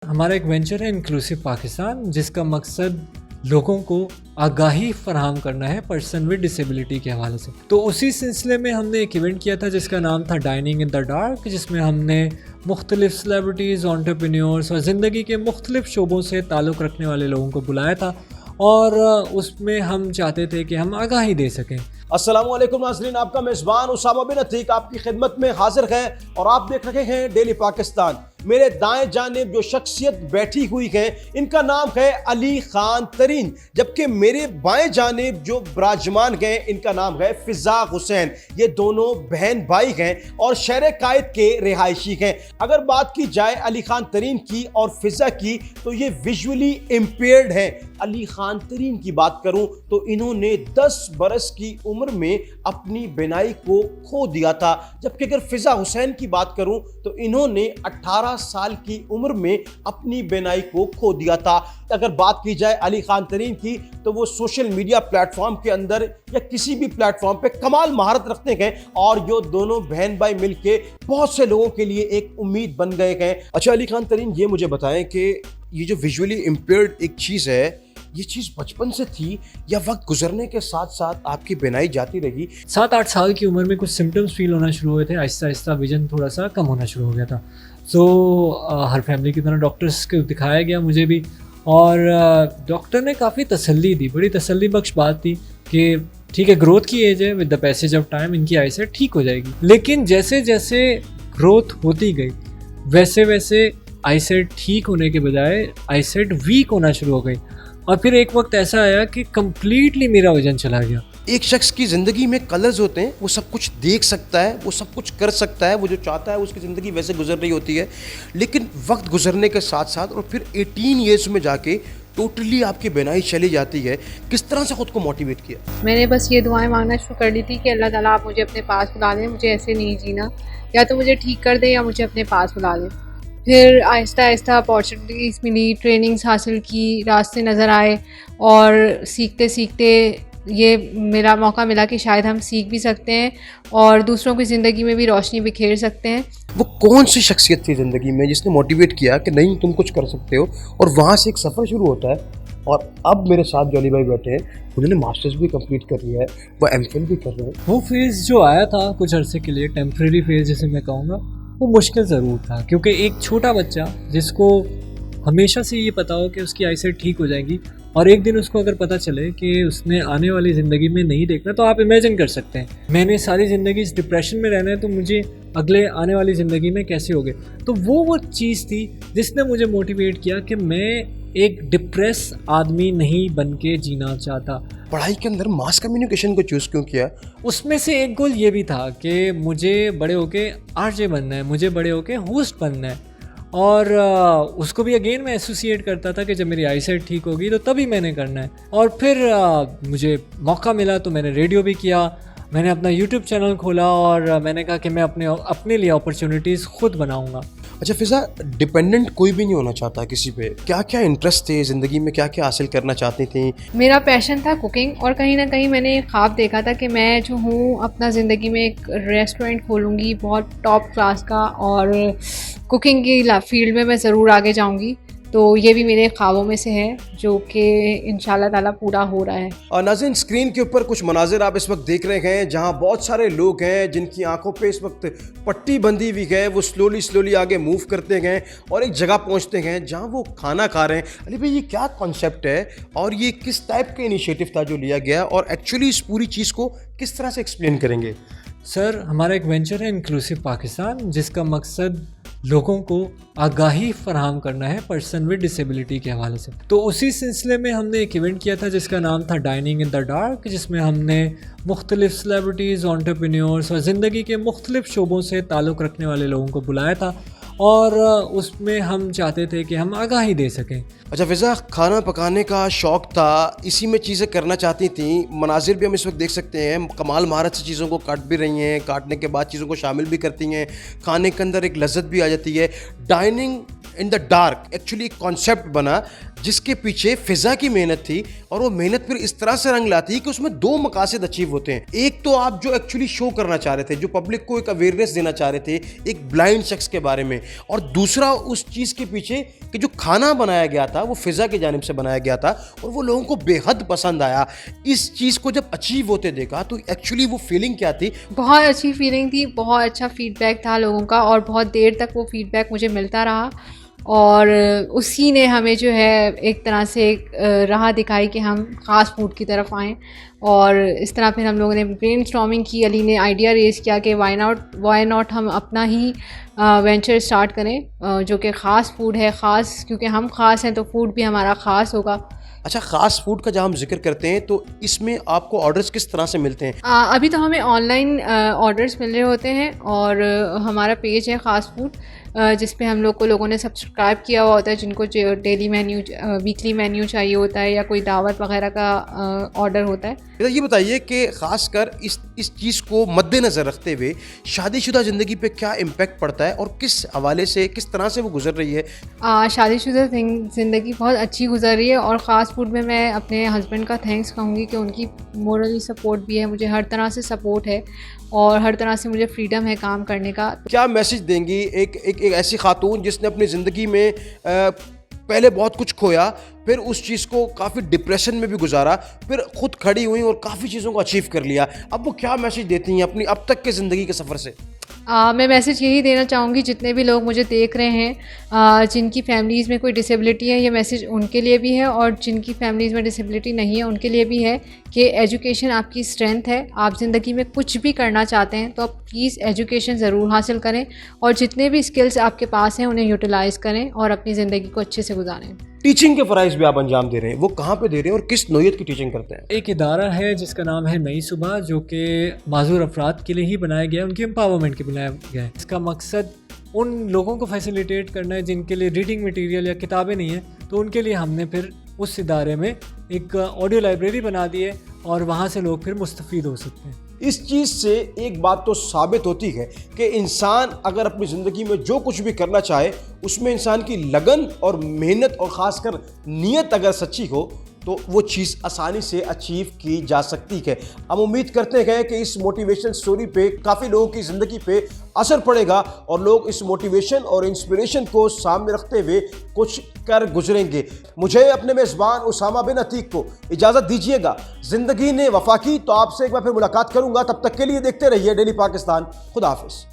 हमारा एक वेंचर है इंक्लूसिव पाकिस्तान, जिसका मकसद लोगों को आगाही फराहम करना है पर्सन विद डिसेबिलिटी के हवाले से। तो उसी सिलसिले में हमने एक इवेंट किया था जिसका नाम था डाइनिंग इन द डार्क, जिसमें हमने मुख्तलिफ सेलिब्रिटीज़, एंटरप्रेन्योर्स और ज़िंदगी के मुख्तलिफ शोबों से ताल्लुक़ रखने वाले लोगों को बुलाया था और उसमें हम चाहते थे कि हम आगाही दे सकें। अस्सलामुअलैकुम नाज़रीन, आपका मेज़बान उसामा बिन अतीक आपकी खिदमत में हाजिर है और आप देख रहे हैं डेली पाकिस्तान। मेरे दाएं जानिब जो शख्सियत बैठी हुई है इनका नाम है अली खान तरीन, जबकि मेरे बाएं जानिब जो विराजमान हैं इनका नाम है फिजा हुसैन। ये दोनों बहन भाई हैं और शहर कायद के रिहायशी हैं। अगर बात की जाए अली खान तरीन की और फिजा की तो ये विजुअली इम्पेयर्ड हैं। अली खान तरीन की बात करूं तो इन्होंने 10 बरस की उम्र में अपनी बिनाई को खो दिया था, जबकि अगर फिजा हुसैन की बात करूं तो इन्होंने 18 साल की उम्र में अपनी बिनाई को खो दिया था। अगर बात की जाए अली खान तरीन की तो वो सोशल मीडिया प्लेटफॉर्म के अंदर या किसी भी प्लेटफॉर्म पे कमाल महारत रखते हैं और जो दोनों बहन भाई मिलके बहुत से लोगों के लिए एक उम्मीद बन गए हैं। अच्छा अली खान तरीन, ये मुझे बताएं कि ये जो विजुअली इम्पेयर्ड एक चीज़ है, ये चीज़ बचपन से थी या वक्त गुजरने के साथ साथ आपकी बिनाई जाती रही? 7-8 साल की उम्र में कुछ सिम्टम्स फील होना शुरू हुए थे, आहिस्ता आहिस्ता विजन थोड़ा सा कम होना शुरू हो गया था। हर फैमिली की तरह डॉक्टर्स को दिखाया गया मुझे भी, और डॉक्टर ने काफ़ी तसल्ली दी, बड़ी तसल्ली बख्श बात थी कि ठीक है, ग्रोथ की एज है, with the passage of time इनकी आईसाइट ठीक हो जाएगी। लेकिन जैसे जैसे ग्रोथ होती गई वैसे वैसे आईसाइट ठीक होने के बजाय आईसाइट वीक होना शुरू हो गई और फिर एक वक्त ऐसा आया कि कम्प्लीटली मेरा वजन चला गया। एक शख्स की ज़िंदगी में कलर्स होते हैं, वो सब कुछ देख सकता है, वो सब कुछ कर सकता है, वो जो चाहता है उसकी ज़िंदगी वैसे गुजर रही होती है। लेकिन वक्त गुजरने के साथ साथ और फिर 18 ईयर्स में जाके टोटली आपकी बिनाई चली जाती है। किस तरह से खुद को मोटिवेट किया? मैंने बस ये दुआएं मांगना शुरू कर दी थी कि अल्लाह ताला आप मुझे अपने पास बुला लें, मुझे ऐसे नहीं जीना, या तो मुझे ठीक कर दें या मुझे अपने पास बुला लें। फिर आहिस्ता आहिस्ता अपॉर्चुनिटीज़ मिली, ट्रेनिंग्स हासिल की, रास्ते नज़र आए और सीखते सीखते ये मेरा मौका मिला कि शायद हम सीख भी सकते हैं और दूसरों की ज़िंदगी में भी रोशनी बिखेर सकते हैं। वो कौन सी शख्सियत थी ज़िंदगी में जिसने मोटिवेट किया कि नहीं तुम कुछ कर सकते हो, और वहाँ से एक सफ़र शुरू होता है? और अब मेरे साथ जो अली भाई बैठे हैं उन्होंने मास्टर्स भी कंप्लीट कर लिया है, वो एमफिल भी कर रहे हैं। वो फेज़ जो आया था कुछ अरसे के लिए, टेम्प्रेरी फेज़ जिसे मैं कहूँगा, वो मुश्किल ज़रूर था, क्योंकि एक छोटा बच्चा जिसको हमेशा से ये पता हो कि उसकी आईसाइट ठीक हो जाएगी और एक दिन उसको अगर पता चले कि उसने आने वाली ज़िंदगी में नहीं देखना, तो आप इमेजिन कर सकते हैं मैंने सारी ज़िंदगी इस डिप्रेशन में रहना है तो मुझे अगले आने वाली ज़िंदगी में कैसे होगे। तो वो चीज़ थी जिसने मुझे मोटिवेट किया कि मैं एक डिप्रेस आदमी नहीं बन के जीना चाहता। पढ़ाई के अंदर मास कम्युनिकेशन को चूज़ क्यों किया? उसमें से एक गोल ये भी था कि मुझे बड़े होके आरजे बनना है, मुझे बड़े होके होस्ट बनना है, और उसको भी अगेन मैं एसोसिएट करता था कि जब मेरी आईसाइट ठीक होगी तो तभी मैंने करना है। और फिर मुझे मौका मिला तो मैंने रेडियो भी किया, मैंने अपना यूट्यूब चैनल खोला और मैंने कहा कि मैं अपने लिए अपॉर्चुनिटीज़ खुद बनाऊंगा। अच्छा फिजा, डिपेंडेंट कोई भी नहीं होना चाहता किसी पे। क्या क्या इंटरेस्ट थे ज़िंदगी में, क्या क्या हासिल करना चाहती थी? मेरा पैशन था कुकिंग और कहीं ना कहीं मैंने एक ख्वाब देखा था कि मैं जो हूँ अपना ज़िंदगी में एक रेस्टोरेंट खोलूँगी बहुत टॉप क्लास का, और कुकिंग की फील्ड में मैं ज़रूर आगे जाऊँगी। तो ये भी मेरे ख्वाबों में से है जो कि इंशाल्लाह ताला पूरा हो रहा है। और नाज़रीन, स्क्रीन के ऊपर कुछ मनाजिर आप इस वक्त देख रहे हैं जहां बहुत सारे लोग हैं जिनकी आंखों पे इस वक्त पट्टी बंधी हुई है। वो स्लोली आगे मूव करते हैं और एक जगह पहुंचते हैं जहां वो खाना खा रहे हैं। अली भाई, ये क्या कॉन्सेप्ट है और ये किस टाइप का इनिशिएटिव था जो लिया गया, और एक्चुअली इस पूरी चीज़ को किस तरह से एक्सप्लेन करेंगे? सर, हमारा एक वेंचर है इंक्लूसिव पाकिस्तान, जिसका मकसद लोगों को आगाही फराहम करना है पर्सन विद डिसेबिलिटी के हवाले से। तो उसी सिलसिले में हमने एक इवेंट किया था जिसका नाम था डाइनिंग इन द डार्क, जिसमें हमने मुख्तलिफ सेलिब्रिटीज़, एंटरप्रेन्योर्स और ज़िंदगी के मुख्तलिफ शोबों से ताल्लुक़ रखने वाले लोगों को बुलाया था और उसमें हम चाहते थे कि हम आगाही दे सकें। अच्छा फिजा, खाना पकाने का शौक़ था, इसी में चीज़ें करना चाहती थी। मनाजिर भी हम इस वक्त देख सकते हैं, कमाल महारत से चीज़ों को काट भी रही हैं, काटने के बाद चीज़ों को शामिल भी करती हैं, खाने के अंदर एक लज्जत भी आ जाती है। Dining in the dark actually एक कॉन्सेप्ट बना जिसके पीछे फिजा की मेहनत थी, और वो मेहनत फिर इस तरह से रंग लाती है कि उसमें दो मकासद अचीव होते हैं। एक तो आप जो एक्चुअली शो करना चाह रहे थे, जो पब्लिक को एक अवेयरनेस देना चाह रहे थे एक ब्लाइंड शख्स के बारे में, और दूसरा उस चीज़ के पीछे कि जो खाना बनाया गया था वो फिजा की जानिब से बनाया गया था और वो लोगों को बेहद पसंद आया। इस चीज़ को जब अचीव होते देखा तो एक्चुअली वो फीलिंग क्या थी? बहुत अच्छी फीलिंग थी, बहुत अच्छा फीडबैक था लोगों का और बहुत देर तक वो फीडबैक मुझे मिलता रहा और उसी ने हमें जो है एक तरह से एक राह दिखाई कि हम ख़ास फूड की तरफ आएँ। और इस तरह फिर हम लोगों ने ब्रेनस्टॉर्मिंग की, अली ने आइडिया रेज़ किया कि वाई नॉट हम अपना ही वेंचर स्टार्ट करें जो कि ख़ास फूड है, ख़ास क्योंकि हम ख़ास हैं तो फूड भी हमारा ख़ास होगा। अच्छा, ख़ास फूड का जब हम जिक्र करते हैं तो इसमें आपको ऑर्डर्स किस तरह से मिलते हैं? अभी तो हमें ऑनलाइन ऑर्डर्स मिल रहे होते हैं और हमारा पेज है ख़ास फूड जिस पे हम लोग को लोगों ने सब्सक्राइब किया हुआ होता है, जिनको जो डेली मेन्यू वीकली मेन्यू चाहिए होता है या कोई दावत वगैरह का ऑर्डर होता है। ये बताइए कि ख़ासकर इस चीज़ को मद्देनज़र रखते हुए शादीशुदा ज़िंदगी पे क्या इम्पैक्ट पड़ता है और किस हवाले से, किस तरह से वो गुजर रही है? शादीशुदा ज़िंदगी बहुत अच्छी गुजर रही है और ख़ास फूड में मैं अपने हस्बैंड का थैंक्स कहूँगी कि उनकी मोरली सपोर्ट भी है, मुझे हर तरह से सपोर्ट है और हर तरह से मुझे फ्रीडम है काम करने का। क्या मैसेज देंगी एक ऐसी खातून जिसने अपनी ज़िंदगी में पहले बहुत कुछ खोया, फिर उस चीज़ को काफ़ी डिप्रेशन में भी गुजारा, फिर खुद खड़ी हुई और काफ़ी चीज़ों को अचीव कर लिया, अब वो क्या मैसेज देती हैं अपनी अब तक के ज़िंदगी के सफ़र से? मैं मैसेज यही देना चाहूँगी जितने भी लोग मुझे देख रहे हैं जिनकी फैमिलीज़ में कोई डिसेबिलिटी है, ये मैसेज उनके लिए भी है और जिनकी फैमिलीज़ में डिसेबिलिटी नहीं है उनके लिए भी है कि एजुकेशन आपकी स्ट्रेंथ है। आप ज़िंदगी में कुछ भी करना चाहते हैं तो आप प्लीज़ एजुकेशन ज़रूर हासिल करें और जितने भी स्किल्स आपके पास हैं उन्हें यूटिलाइज़ करें और अपनी ज़िंदगी को अच्छे से गुजारें। टीचिंग के फ़राइज़ भी आप अंजाम दे रहे हैं, वो कहाँ पे दे रहे हैं और किस नौइयत की टीचिंग करते हैं? एक इदारा है जिसका नाम है नई सुबह, जो कि माजूर अफराद के लिए ही बनाया गया है, उनकी एम्पावरमेंट के लिए बनाया गया है। इसका मकसद उन लोगों को फैसिलिटेट करना है जिनके लिए रीडिंग मटेरियल या किताबें नहीं हैं, तो उनके लिए हमने फिर उस इदारे में एक ऑडियो लाइब्रेरी बना दी है और वहाँ से लोग फिर मुस्तफ़ीद हो सकते हैं। इस चीज़ से एक बात तो साबित होती है कि इंसान अगर अपनी ज़िंदगी में जो कुछ भी करना चाहे उसमें इंसान की लगन और मेहनत और ख़ासकर नीयत अगर सच्ची हो तो वो चीज़ आसानी से अचीव की जा सकती है। हम उम्मीद करते हैं कि इस मोटिवेशन स्टोरी पे काफ़ी लोगों की ज़िंदगी पे असर पड़ेगा और लोग इस मोटिवेशन और इंस्पिरेशन को सामने रखते हुए कुछ कर गुजरेंगे। मुझे अपने मेज़बान उसामा बिन अतीक को इजाज़त दीजिएगा। ज़िंदगी ने वफा की तो आपसे एक बार फिर मुलाकात करूँगा, तब तक के लिए देखते रहिए डेली पाकिस्तान। खुदा हाफिज़।